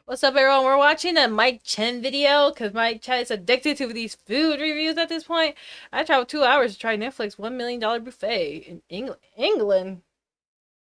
What's up, everyone? We're watching a Mike Chen video because Mike Chen is addicted to these food reviews at this point. I traveled 2 hours to try Netflix $1 million buffet in England.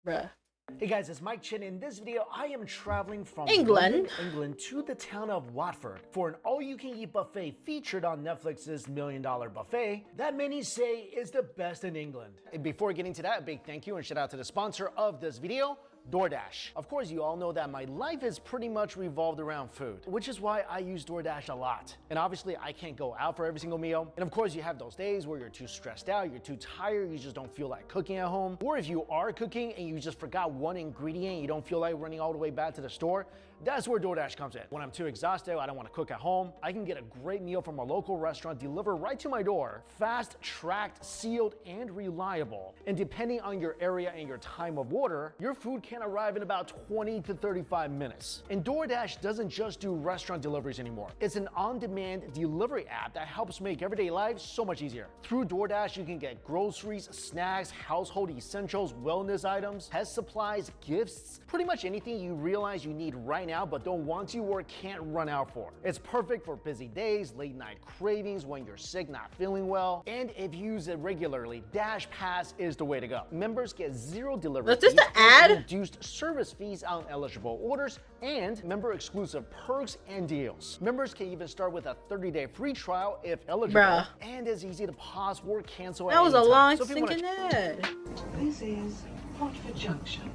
Bruh. Hey guys, it's Mike Chen. In this video, I am traveling from England. London, England to the town of Watford for an all-you-can-eat buffet featured on Netflix's $1 Million Buffet that many say is the best in England. And before getting to that, a big thank you and shout out to the sponsor of this video, DoorDash. Of course, you all know that my life is pretty much revolved around food, which is why I use DoorDash a lot. And obviously, I can't go out for every single meal. And of course, you have those days where you're too stressed out, you're too tired, you just don't feel like cooking at home. Or if you are cooking and you just forgot one ingredient, you don't feel like running all the way back to the store, that's where DoorDash comes in. When I'm too exhausted, I don't want to cook at home, I can get a great meal from a local restaurant delivered right to my door, fast, tracked, sealed, and reliable. And depending on your area and your time of order, your food can arrive in about 20 to 35 minutes. And DoorDash doesn't just do restaurant deliveries anymore. It's an on-demand delivery app that helps make everyday life so much easier. Through DoorDash, you can get groceries, snacks, household essentials, wellness items, pet supplies, gifts, pretty much anything you realize you need right now but don't want to or can't run out for. It's perfect for busy days, late night cravings, when you're sick, not feeling well, and if you use it regularly, Dash Pass is the way to go. Members get zero delivery Was this fees, the ad? reduced service fees on eligible orders, and member exclusive perks and deals. Members can even start with a 30-day free trial if eligible, Bruh. and it's easy to pause or cancel at That was a any time. long So if you wanna stinking ad. This is Watford Junction.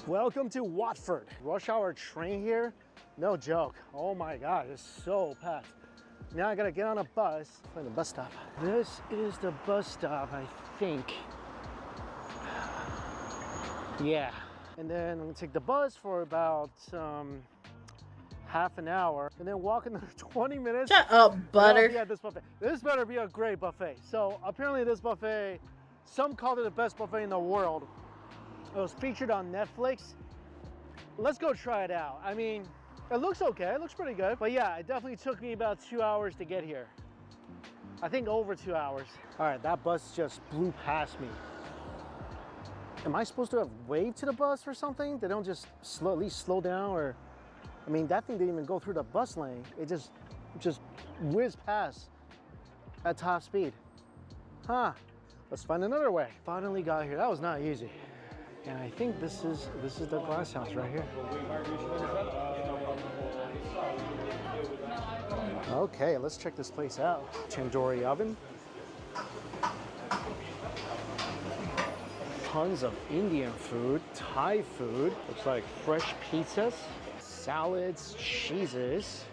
Welcome to Watford. Rush hour train here, no joke. Oh my God, it's so packed. Now I gotta get on a bus, find the bus stop. This is the bus stop, I think. Yeah, and then I'm gonna take the bus for about half an hour, and then walk another 20 minutes. Shut up, butter. Yeah, this buffet. This better be a great buffet. So apparently this buffet, some called it the best buffet in the world. It was featured on Netflix. Let's go try it out. I mean, it looks okay, it looks pretty good. But yeah, it definitely took me about 2 hours to get here. I think over 2 hours. All right, that bus just blew past me. Am I supposed to have waved to the bus or something? They don't just at least slow down or, I mean, that thing didn't even go through the bus lane. It just whizzed past at top speed. Huh, let's find another way. Finally got here, that was not easy. And I think this is the glass house right here. Okay, let's check this place out. Tandoori oven. Tons of Indian food, Thai food. Looks like fresh pizzas, salads, cheeses.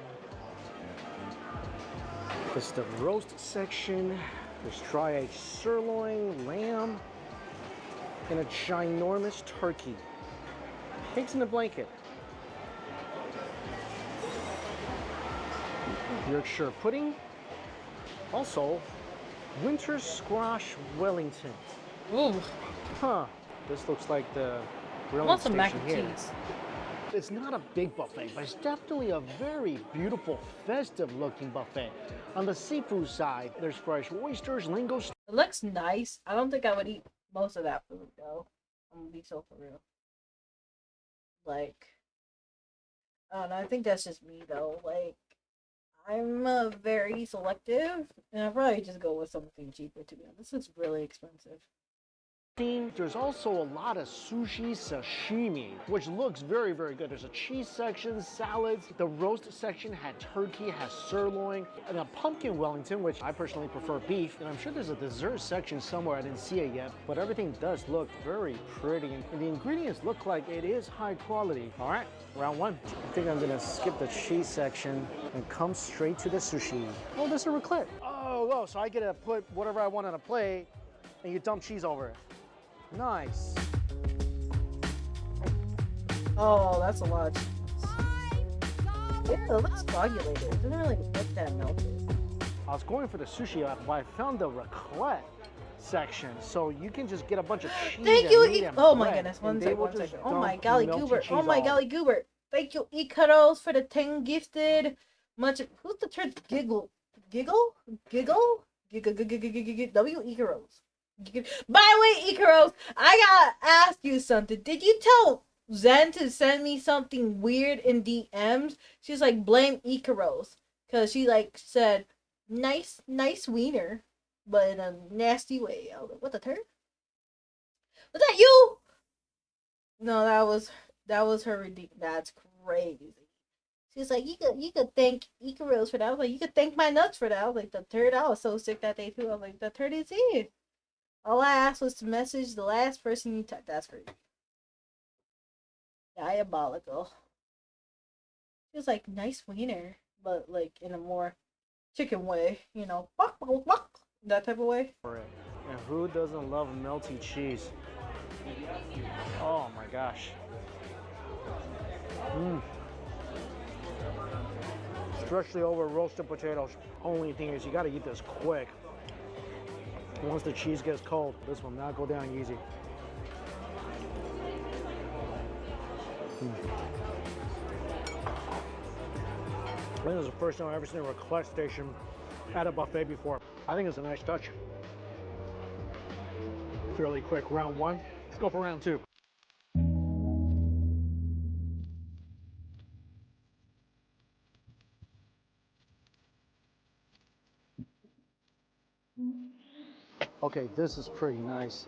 This is the roast section. There's dry-aged sirloin, lamb, and a ginormous turkey. Pigs in a blanket. Yorkshire pudding. Also, winter squash Wellington. Ooh. Huh. This looks like the I grilling want some mac station and here. cheese. It's not a big buffet, but it's definitely a very beautiful, festive-looking buffet. On the seafood side, there's fresh oysters, linguine. It looks nice. I don't think I would eat most of that food, though. I'm gonna be so for real. Like, I don't know. I think that's just me, though. Like, I'm very selective, and I'll probably just go with something cheaper, to be honest. This is really expensive. There's also a lot of sushi sashimi, which looks very, very good. There's a cheese section, salads. The roast section had turkey, has sirloin, and a pumpkin Wellington, which I personally prefer beef. And I'm sure there's a dessert section somewhere. I didn't see it yet, but everything does look very pretty. And the ingredients look like it is high quality. All right, round one. I think I'm gonna skip the cheese section and come straight to the sushi. Oh, there's a raclette. Oh, whoa, so I get to put whatever I want on a plate and you dump cheese over it. Nice. Oh, that's a lot of cheese. Yeah, it looks coagulated. It doesn't really look that melted. I was going for the sushi, but I found the raclette section, so you can just get a bunch of cheese. Thank you. and meat and Oh my bread, goodness. One and they second. will One just second. Oh my dump golly melty goober. cheese Oh my all golly goober. Thank you, Ikaros, for the 10 gifted. Much. Who's the church? Giggle. Giggle? Giggle? Giggle. W. Ikaros. By the way, Ikaros, I gotta ask you something. Did you tell Zen to send me something weird in DMs? She's like, blame Ikaros. Because she like said, nice wiener. But in a nasty way. I was like, what the turn? Was that you? No, that was her redeem. That's crazy. She's like, you could thank Ikaros for that. I was like, you could thank my nuts for that. I was like, the turd, I was so sick that day too. I was like, the turd is here. All I asked was to message the last person you typed. That's crazy. Diabolical. She was like, nice wiener, but like in a more chicken way, you know, that type of way. And who doesn't love melty cheese? Oh my gosh. Freshly over roasted potatoes. Only thing is you gotta eat this quick. Once the cheese gets cold, this will not go down easy. I think this is the first time I've ever seen a request station at a buffet before. I think it's a nice touch. Fairly quick, round one. Let's go for round two. Okay, this is pretty nice.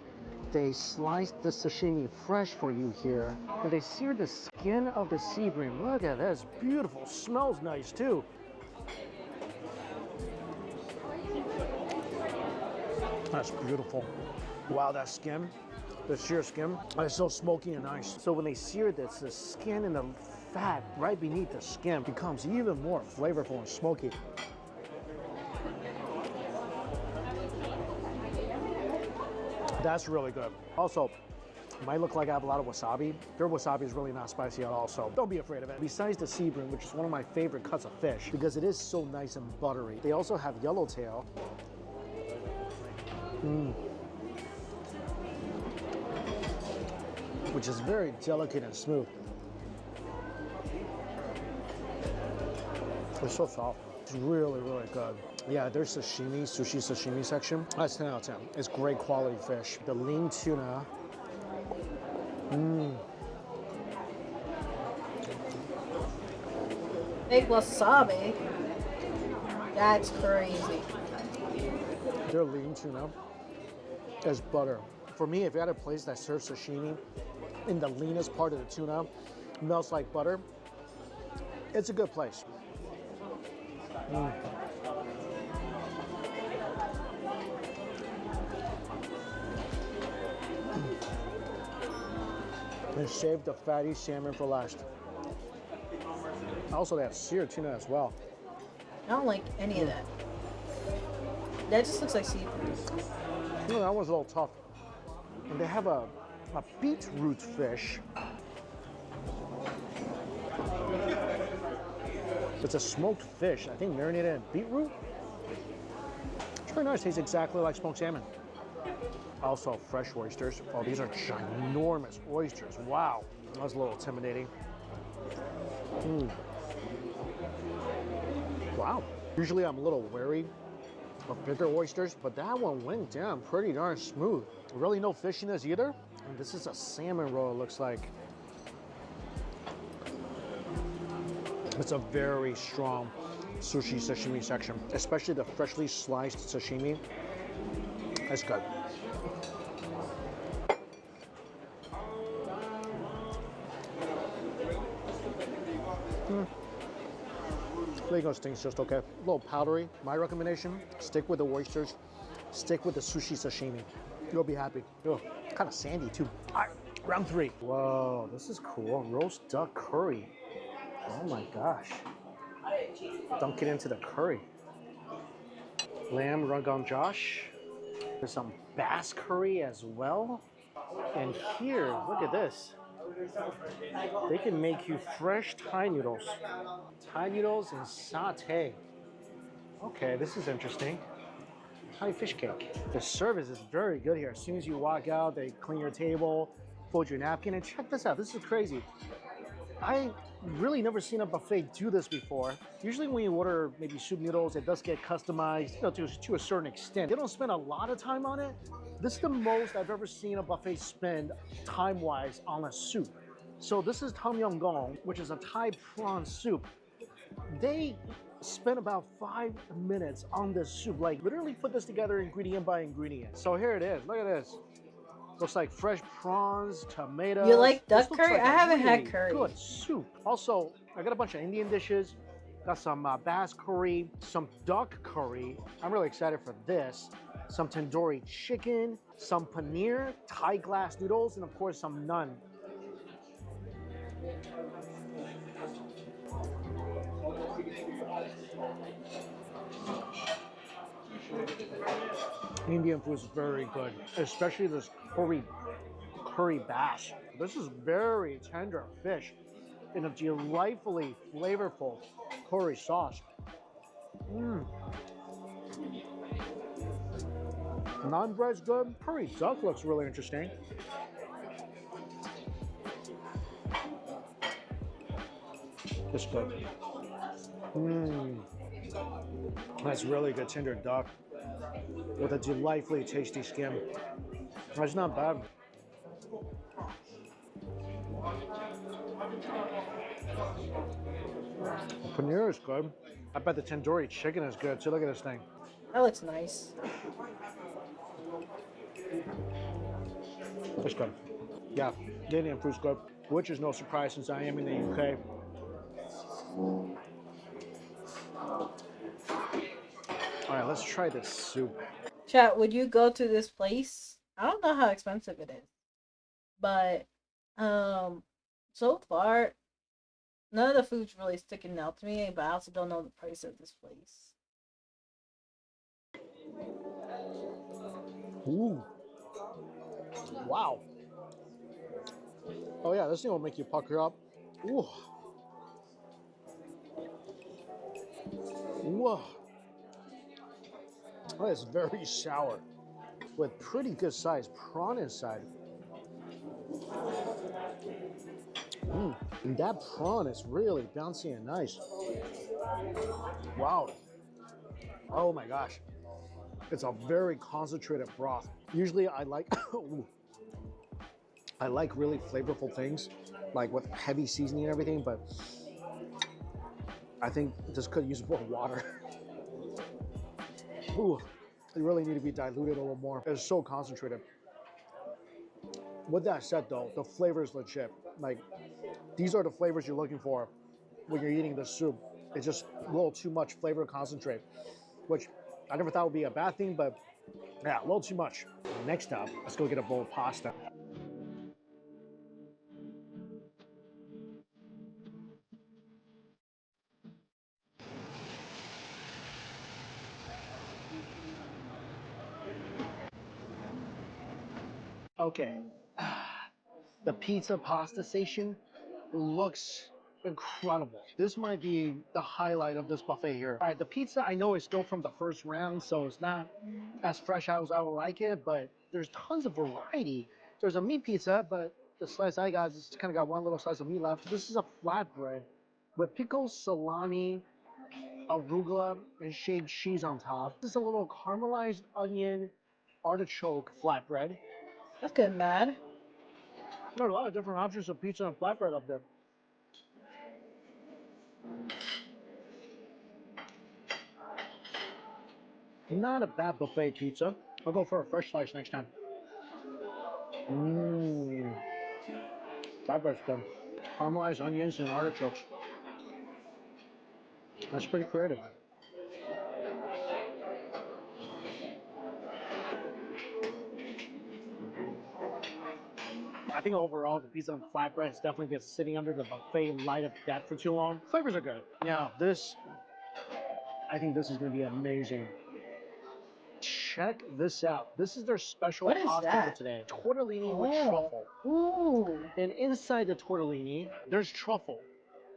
They sliced the sashimi fresh for you here. And they seared the skin of the sea bream. Look at that, it's beautiful. Smells nice too. That's beautiful. Wow, that skin, the sheer skin, is so smoky and nice. So when they sear this, the skin and the fat right beneath the skin becomes even more flavorful and smoky. That's really good. Also, it might look like I have a lot of wasabi. Their wasabi is really not spicy at all, so don't be afraid of it. Besides the sea bream, which is one of my favorite cuts of fish because it is so nice and buttery, they also have yellowtail. Which is very delicate and smooth. It's so soft. It's really, really good. Yeah, their sushi sashimi section. That's 10 out of 10. It's great quality fish. The lean tuna. Big wasabi. That's crazy. Their lean tuna is butter. For me, if you had a place that serves sashimi in the leanest part of the tuna, melts like butter, it's a good place. And save the fatty salmon for last. Also, they have seared tuna as well. I don't like any of that. That just looks like seafood. You know, that one's a little tough. And they have a beetroot fish. It's a smoked fish, I think marinated in beetroot. It's very nice, tastes exactly like smoked salmon. Also fresh oysters. Oh, these are ginormous oysters. Wow, that was a little intimidating. Wow. Usually I'm a little wary of bigger oysters, but that one went down pretty darn smooth. Really no fishiness either. And this is a salmon roll, it looks like. It's a very strong sushi sashimi section, especially the freshly sliced sashimi. That's good. Lagos thing's just okay. A little powdery. My recommendation, stick with the oysters, stick with the sushi sashimi. You'll be happy. Oh, kind of sandy too. All right, round three. Whoa, this is cool. Roast duck curry. Oh my gosh. Dunk it into the curry. Lamb Rogan Josh. There's some bass curry as well. And here, look at this. They can make you fresh Thai noodles. Thai noodles and satay. Okay, this is interesting. Thai fish cake. The service is very good here. As soon as you walk out, they clean your table, fold your napkin, and check this out. This is crazy. I really never seen a buffet do this before. Usually when you order maybe soup noodles, it does get customized, you know, to a certain extent. They don't spend a lot of time on it, This is the most I've ever seen a buffet spend time-wise on a soup. So this is Tom Yum Gong, which is a Thai prawn soup. They spent about 5 minutes on this soup, like literally put this together ingredient by ingredient. So here it is, look at this. Looks like fresh prawns, tomatoes. You like This duck looks curry? like I a haven't had really curry. good soup. Also, I got a bunch of Indian dishes. Got some bass curry, some duck curry. I'm really excited for this. Some tandoori chicken, some paneer, Thai glass noodles, and of course some naan. Indian food is very good, especially this curry bass. This is very tender fish in a delightfully flavorful curry sauce. Naan bread's good. Curry duck looks really interesting. It's good. That's really good tender duck with a delightfully tasty skin. That's not bad. Paneer is good. I bet the tandoori chicken is good too. Look at this thing. That looks nice. It's good. Yeah, the Indian food's good, which is no surprise since I am in the UK. All right, let's try this soup. Chat, would you go to this place? I don't know how expensive it is, but so far none of the food's really sticking out to me. But I also don't know the price of this place. Ooh, wow. Oh yeah, this thing will make you pucker up. Ooh. Whoa. That is very sour with pretty good sized prawn inside. And that prawn is really bouncy and nice. Wow. Oh my gosh. It's a very concentrated broth. Usually I like I like really flavorful things, like with heavy seasoning and everything, but I think this could use more water. Ooh, they really need to be diluted a little more. It's so concentrated. With that said though, the flavor is legit. Like, these are the flavors you're looking for when you're eating this soup. It's just a little too much flavor concentrate, which I never thought would be a bad thing, but yeah, a little too much. Next up, let's go get a bowl of pasta. Okay, the pizza pasta station looks incredible. This might be the highlight of this buffet here. All right, the pizza I know is still from the first round, so it's not as fresh as I would like it, but there's tons of variety. There's a meat pizza, but the slice I got just kind of got one little slice of meat left. This is a flatbread with pickles, salami, arugula, and shaved cheese on top. This is a little caramelized onion artichoke flatbread. That's good, Mad. There are a lot of different options of pizza and flatbread up there. Not a bad buffet pizza. I'll go for a fresh slice next time. Mmm. Flatbread's good. Caramelized onions and artichokes. That's pretty creative. I think overall the pizza and flatbread has definitely been sitting under the buffet light of that for too long. Flavors are good. Now this, I think this is going to be amazing. Check this out. This is their special What is pasta for that? today. Tortellini with Oh. truffle. Ooh. And inside the tortellini, there's truffle.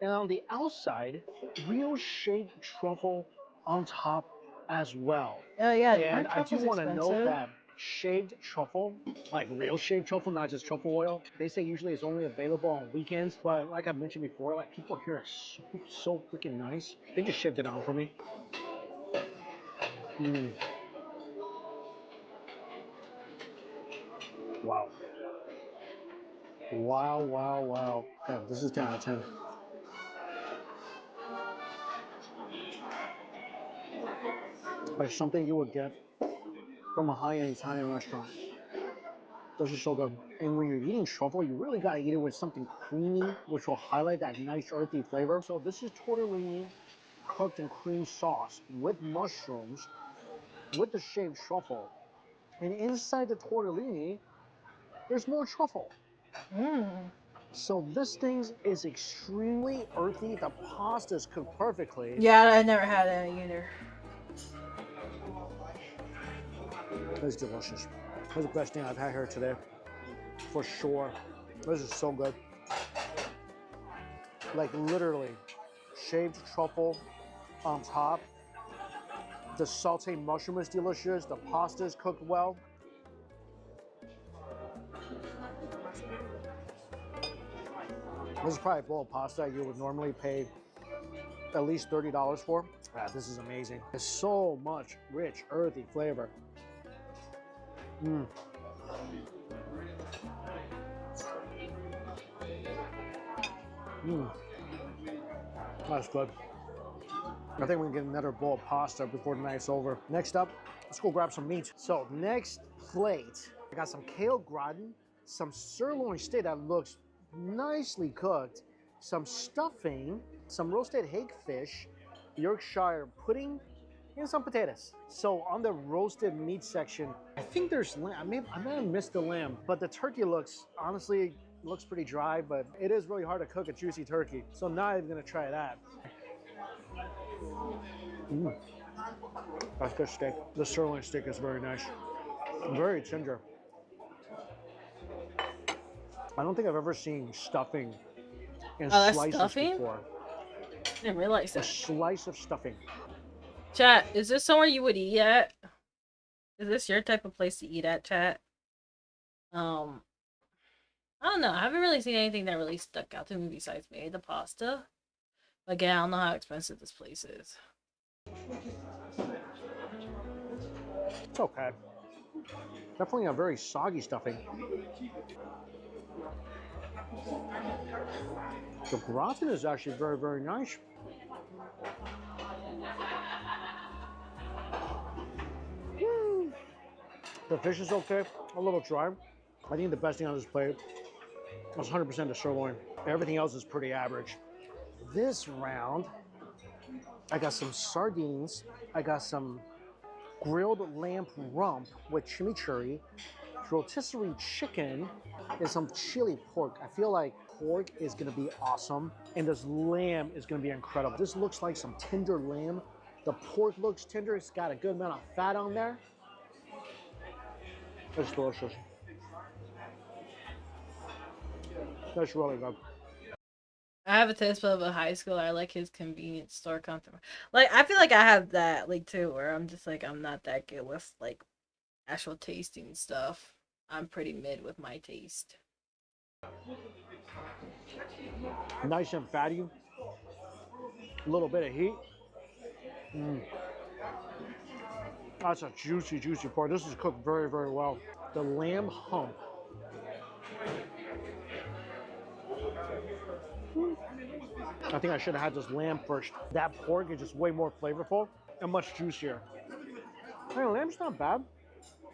And on the outside, real shaved truffle on top as well. Oh yeah, And aren't I do truffles want to note expensive? that shaved truffle, like real shaved truffle, not just truffle oil, they say usually it's only available on weekends. But like I mentioned before, like people here are so freaking nice. They just shaved it on for me. Wow. Wow, wow, wow. Yeah, this is 10 out of 10. Like something you would get from a high-end Italian restaurant. This is so good. And when you're eating truffle, you really gotta eat it with something creamy, which will highlight that nice earthy flavor. So this is tortellini cooked in cream sauce with mushrooms, with the shaved truffle. And inside the tortellini, there's more truffle. Mmm. So this thing is extremely earthy. The pasta is cooked perfectly. Yeah, I never had that either. It's delicious. It's the best thing I've had here today, for sure. This is so good. Like literally, shaved truffle on top. The sauteed mushroom is delicious. The pasta is cooked well. This is probably a bowl of pasta you would normally pay at least $30 for. Ah, this is amazing. It's so much rich, earthy flavor. Mmm. Mmm. That's good. I think we can get another bowl of pasta before the night's over. Next up, let's go grab some meat. So next plate, I got some kale gratin, some sirloin steak that looks nicely cooked, some stuffing, some roasted hagfish, Yorkshire pudding, and some potatoes. So on the roasted meat section, I think there's lamb. I may have missed the lamb, but the turkey honestly looks pretty dry, but it is really hard to cook a juicy turkey. So now I'm gonna try that. Mm. That's good steak. The sirloin steak is very nice. Very tender. I don't think I've ever seen stuffing in Oh, that's slices stuffing? before. I didn't realize A that. slice of stuffing. Chat, is this somewhere you would eat at? Is this your type of place to eat at, chat? I don't know. I haven't really seen anything that really stuck out to me besides maybe the pasta. Again, I don't know how expensive this place is. It's okay. Definitely a very soggy stuffing. The gratin is actually very, very nice. Mm. The fish is okay, a little dry. I think the best thing on this plate was 100% the sirloin. Everything else is pretty average. This round, I got some sardines. I got some grilled lamb rump with chimichurri, rotisserie chicken, and some chili pork. I feel like pork is gonna be awesome, and this lamb is gonna be incredible. This looks like some tender lamb. The pork looks tender. It's got a good amount of fat on there. It's delicious. That's really good. I have a taste bud of a high schooler. I like his convenience store content. Like, I feel like I have that, like, too, where I'm just like, I'm not that good with, like, actual tasting stuff. I'm pretty mid with my taste. Nice and fatty. A little bit of heat. Mm. That's a juicy, juicy pork. This is cooked very, very well. The lamb hump. I think I should have had this lamb first. That pork is just way more flavorful and much juicier. Hey, lamb's not bad.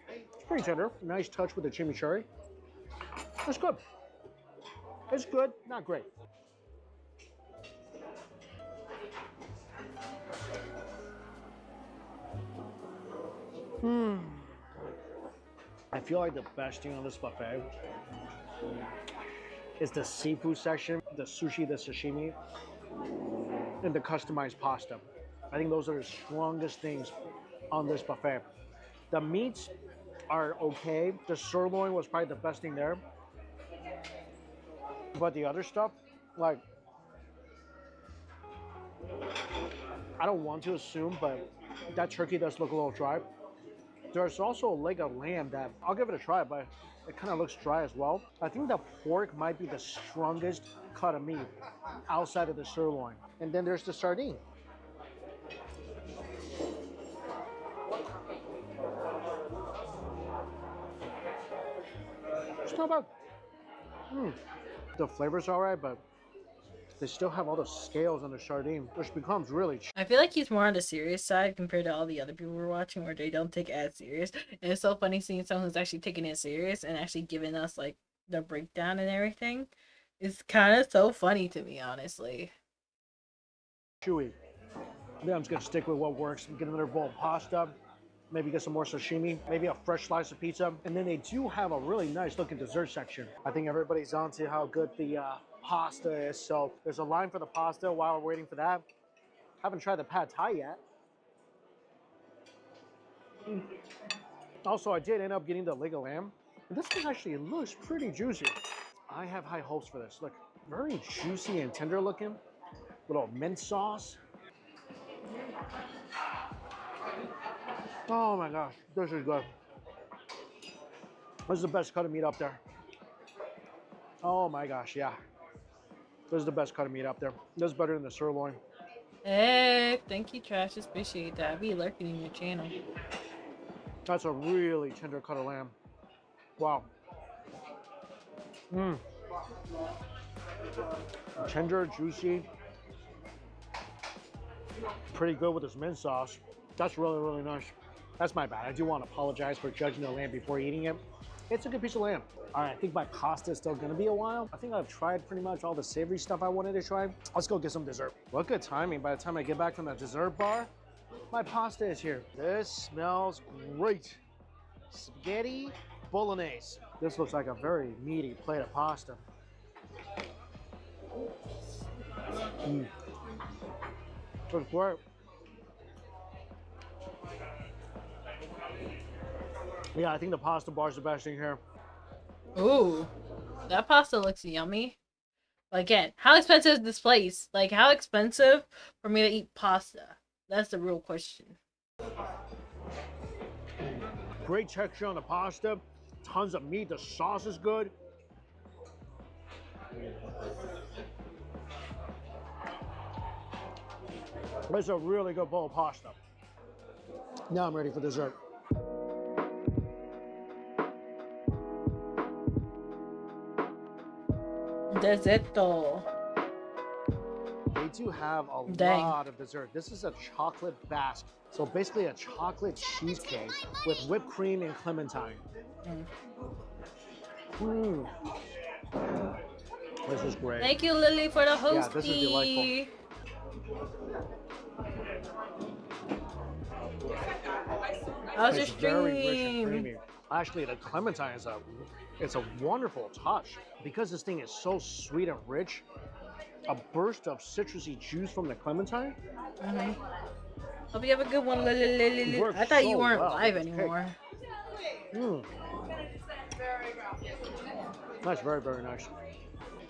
It's pretty tender. Nice touch with the chimichurri. It's good. It's good, not great. I feel like the best thing on this buffet is the seafood section, the sushi, the sashimi, and the customized pasta. I think those are the strongest things on this buffet. The meats are okay. The sirloin was probably the best thing there. But the other stuff, like, I don't want to assume, but that turkey does look a little dry. There's also a leg of lamb that I'll give it a try, but it kind of looks dry as well. I think the pork might be the strongest cut of meat outside of the sirloin. And then there's the sardine. not bad. The flavor's alright, but they still have all the scales on the sardine, which becomes really. I feel like he's more on the serious side compared to all the other people we're watching, where they don't take it as serious. And it's so funny seeing someone who's actually taking it serious and actually giving us like the breakdown and everything. It's kind of so funny to me, honestly. Chewy. I think I'm just gonna stick with what works. Get another bowl of pasta, maybe get some more sashimi, maybe a fresh slice of pizza. And then they do have a really nice looking dessert section. I think everybody's on to how good the pasta is. So there's a line for the pasta while we're waiting for that. Haven't tried the pad thai yet. Also, I did end up getting the leg of lamb. This one actually looks pretty juicy. I have high hopes for this. Look, very juicy and tender looking. Little mint sauce. Oh my gosh, this is good. This is the best cut of meat up there. Oh my gosh, yeah. This is the best cut of meat up there. This is better than the sirloin. Hey, thank you, Trash. Appreciate that. I be lurking in your channel. That's a really tender cut of lamb. Wow. Tender, juicy. Pretty good with this mint sauce. That's really, really nice. That's my bad. I do want to apologize for judging the lamb before eating it. It's a good piece of lamb. All right, I think my pasta is still gonna be a while. I think I've tried pretty much all the savory stuff I wanted to try. Let's go get some dessert. What good timing. By the time I get back from that dessert bar, my pasta is here. This smells great. Spaghetti bolognese. This looks like a very meaty plate of pasta. Looks great. Yeah, I think the pasta bar is the best thing here. Ooh, that pasta looks yummy. But again, how expensive is this place? Like, how expensive for me to eat pasta? That's the real question. Great texture on the pasta. Tons of meat. The sauce is good. It's a really good bowl of pasta. Now I'm ready for dessert. Deserto. They do have a Dang. lot of dessert. This is a chocolate basque. So basically a chocolate cheesecake with whipped cream and clementine. This is great. Thank you, Lily, for the hostie. Yeah, this is delightful. How's your It's very rich and stream? creamy. Actually, the clementine is it's a wonderful touch. Because this thing is so sweet and rich, a burst of citrusy juice from the clementine. Hope you have a good one, Lily. Works I thought you so weren't well live with this cake. anymore. That's very, very nice.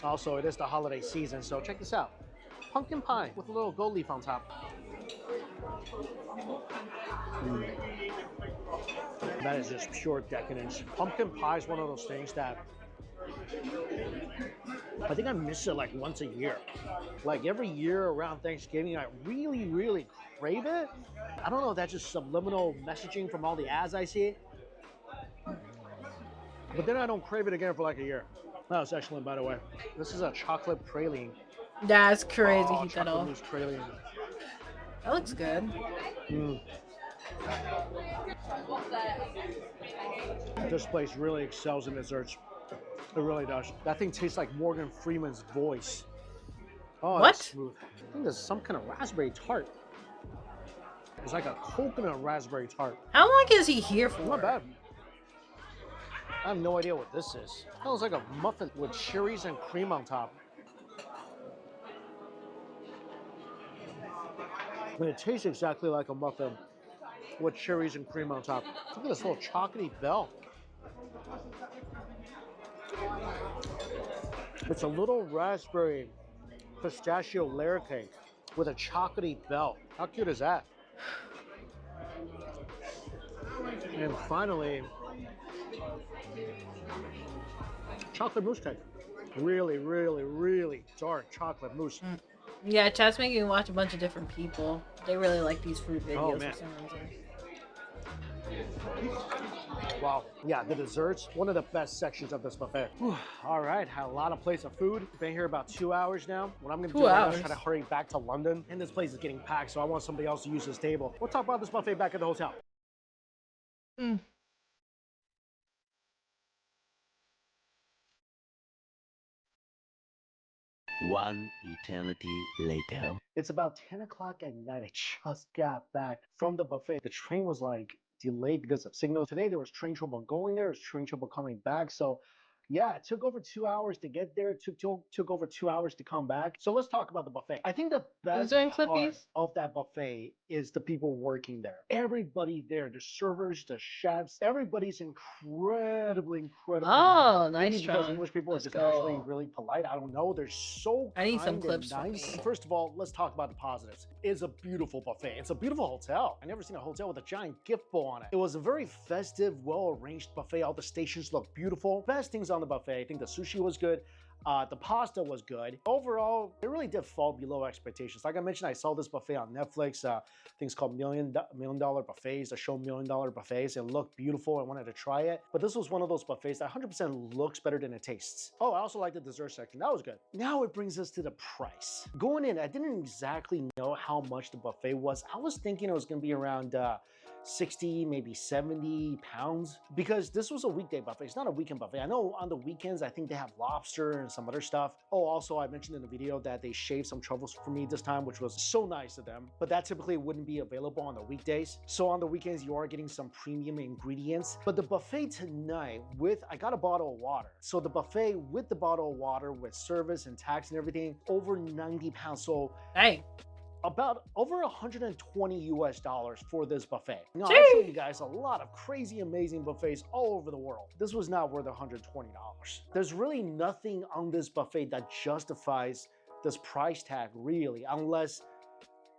Also, it is the holiday season, so check this out. Pumpkin pie with a little gold leaf on top. That is just pure decadence. Pumpkin pie is one of those things that I think I miss it like once a year. Like every year around Thanksgiving, I really, really crave it. I don't know if that's just subliminal messaging from all the ads I see. But then I don't crave it again for like a year. That was excellent, by the way. This is a chocolate praline. That's crazy. Oh, Heat that chocolate off. mousse praline. That looks good. This place really excels in desserts. It really does. That thing tastes like Morgan Freeman's voice. Oh, What? that's smooth. I think there's some kind of raspberry tart. It's like a coconut raspberry tart. How long is he here for? Not bad. I have no idea what this is. It smells like a muffin with cherries and cream on top. And it tastes exactly like a muffin with cherries and cream on top. Look at this little chocolatey bell. It's a little raspberry pistachio layer cake with a chocolatey bell. How cute is that? And finally, chocolate mousse cake. Really, really, really dark chocolate mousse. Yeah, chat's making me watch a bunch of different people. They really like these fruit videos man. for some reason. Wow. Yeah, the desserts, one of the best sections of this buffet. Whew. All right, had a lot of plates of food. Been here about 2 hours now. What I'm gonna do right now is try to hurry back to London. And this place is getting packed, so I want somebody else to use this table. We'll talk about this buffet back at the hotel. One eternity later. It's about 10 o'clock at night. I just got back from the buffet. The train was like delayed because of signal. Today there was train trouble going there, there was train trouble coming back. So yeah, it took over 2 hours to get there. It took over 2 hours to come back. So let's talk about the buffet. I think the best part of that buffet is the people working there. Everybody there, the servers, the chefs, everybody's incredibly Oh, nice Maybe try. because English people are just actually really polite. I don't know. They're so I need some kind clips and from nice. me. First of all, let's talk about the positives. It's a beautiful buffet. It's a beautiful hotel. I never seen a hotel with a giant gift bowl on it. It was a very festive, well-arranged buffet. All the stations look beautiful. Best things on the buffet. I think the sushi was good. The pasta was good. Overall, it really did fall below expectations. Like I mentioned, I saw this buffet on Netflix. Things called Million Dollar Buffets. The show $1 Million Buffets. It looked beautiful. I wanted to try it. But this was one of those buffets that 100% looks better than it tastes. Oh, I also like the dessert section. That was good. Now it brings us to the price. Going in, I didn't exactly know how much the buffet was. I was thinking it was going to be around 60, maybe 70 pounds, because this was a weekday buffet. It's not a weekend buffet. I know on the weekends, I think they have lobster and some other stuff. Oh, also I mentioned in the video that they shaved some truffles for me this time, which was so nice of them, but that typically wouldn't be available on the weekdays. So on the weekends, you are getting some premium ingredients. But the buffet tonight I got a bottle of water. So the buffet with the bottle of water with service and tax and everything, over 90 pounds. So Dang. about over 120 US dollars for this buffet. Now, I've shown you guys a lot of crazy, amazing buffets all over the world. This was not worth $120. There's really nothing on this buffet that justifies this price tag, really, unless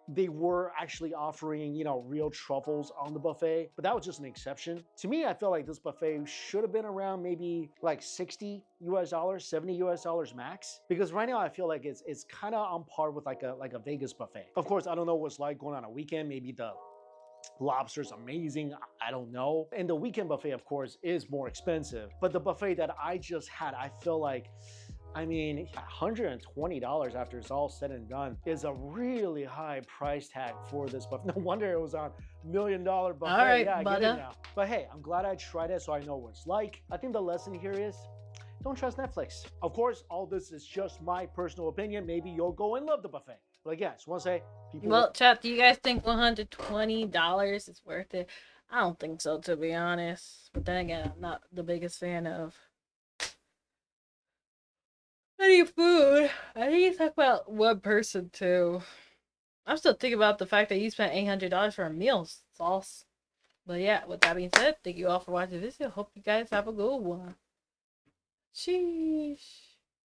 they were actually offering, you know, real truffles on the buffet, but that was just an exception. To me, I feel like this buffet should have been around maybe like 60 US dollars, 70 US dollars max, because right now I feel like it's kind of on par with like a Vegas buffet. Of course, I don't know what's like going on a weekend. Maybe the lobster's amazing, I don't know. And the weekend buffet, of course, is more expensive, but the buffet that I just had, I feel like, I mean, $120 after it's all said and done is a really high price tag for this buffet. No wonder it was on $1 Million Buffet. All right, yeah, I get it Mado. now. But hey, I'm glad I tried it so I know what it's like. I think the lesson here is, don't trust Netflix. Of course, all this is just my personal opinion. Maybe you'll go and love the buffet. But again, I just want to say, people... Well, chat, do you guys think $120 is worth it? I don't think so, to be honest. But then again, I'm not the biggest fan of any food. I need to talk about one person, too. I'm still thinking about the fact that you spent $800 for a meal sauce. But yeah, with that being said, thank you all for watching this video. Hope you guys have a good one. Sheesh.